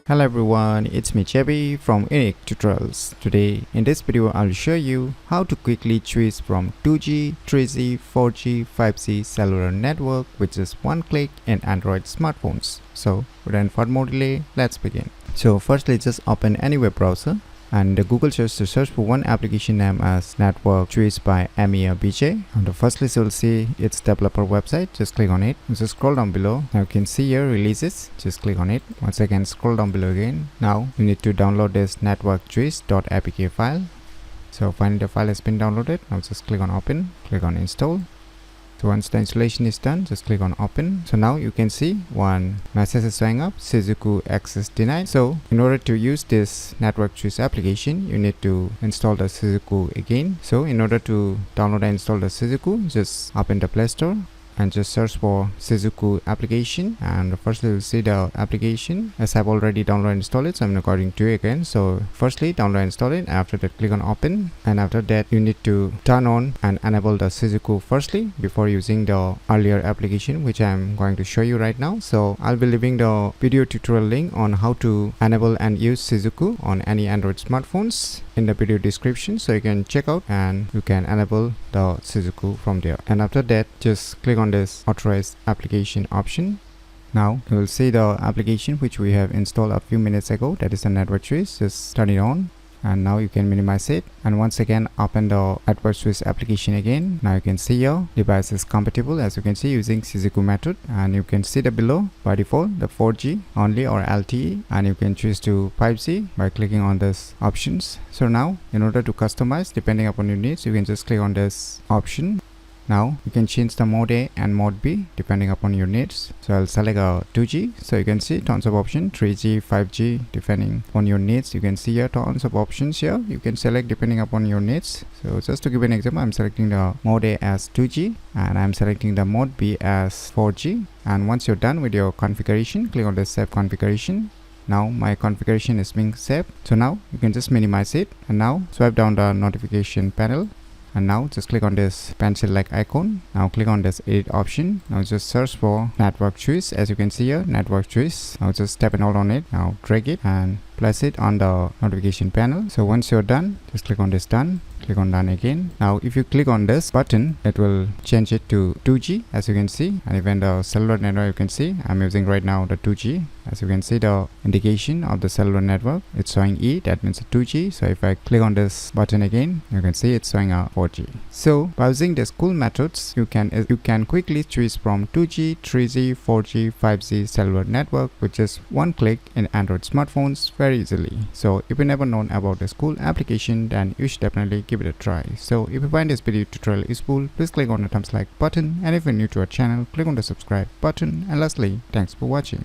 Hello everyone, it's me Chevy from UniqueTutorials. Today in this video I'll show you how to quickly switch from 2G, 3G, 4G, 5G cellular network with just one click in Android smartphones. So without further more delay, let's begin. So firstly just open any web browser and the Google search to search for one application name as Network Switch by MERBJ. On the first list you will see its developer website. Just click on it. Just scroll down below. Now you can see here releases. Just click on it. Once again scroll down below again. Now you need to download this networkswitch.apk file. So finally the file has been downloaded. Now just click on open. Click on install. So once the installation is done, just click on open. So now you can see one message is showing up, Suzuku access denied. So in order to use this network switch application, you need to install the Suzuku again. So in order to download and install the Suzuku, just open the Play Store and just search for Suzuku application, and firstly you'll see the application as I've already downloaded and installed it, so I'm recording to you again. So firstly download and install it. After that click on open, and after that you need to turn on and enable the Suzuku firstly before using the earlier application which I'm going to show you right now. So I'll be leaving the video tutorial link on how to enable and use Suzuku on any Android smartphones in the video description, so you can check out and you can enable the Suzuku from there. And after that just click on this authorized application option. Now you will see the application which we have installed a few minutes ago, that is the network switch. Just turn it on and now you can minimize it, and once again open the network switch application again. Now you can see your device is compatible as you can see using Suzuku method, and you can see the below by default the 4G only or LTE, and you can choose to 5G by clicking on this options. So now in order to customize depending upon your needs, you can just click on this option. Now you can change the mode A and mode B depending upon your needs. So I'll select a 2G. So you can see tons of options, 3G, 5G depending on your needs. You can see here tons of options here. You can select depending upon your needs. So just to give an example, I'm selecting the mode A as 2G and I'm selecting the mode B as 4G. And once you're done with your configuration, click on the save configuration. Now my configuration is being saved. So now you can just minimize it and now swipe down the notification panel. And now just click on this pencil like icon. Now click on this edit option. Now just search for network switch. As you can see here, network switch. Now just tap and hold on it. Now drag it and place it on the notification panel. So once you're done, just click on this done. Click on done again. Now if you click on this button, it will change it to 2G as you can see, and even the cellular network you can see I'm using right now the 2G. As you can see the indication of the cellular network, it's showing E, that means 2G. So if I click on this button again, you can see it's showing a 4G. So by using these cool methods, you can quickly switch from 2G, 3G, 4G, 5G cellular network with just one click in Android smartphones very easily. So if you never known about this cool application, then you should definitely give it a try. So if you find this video tutorial useful, please click on the thumbs like button, and if you're new to our channel, click on the subscribe button, and lastly, thanks for watching.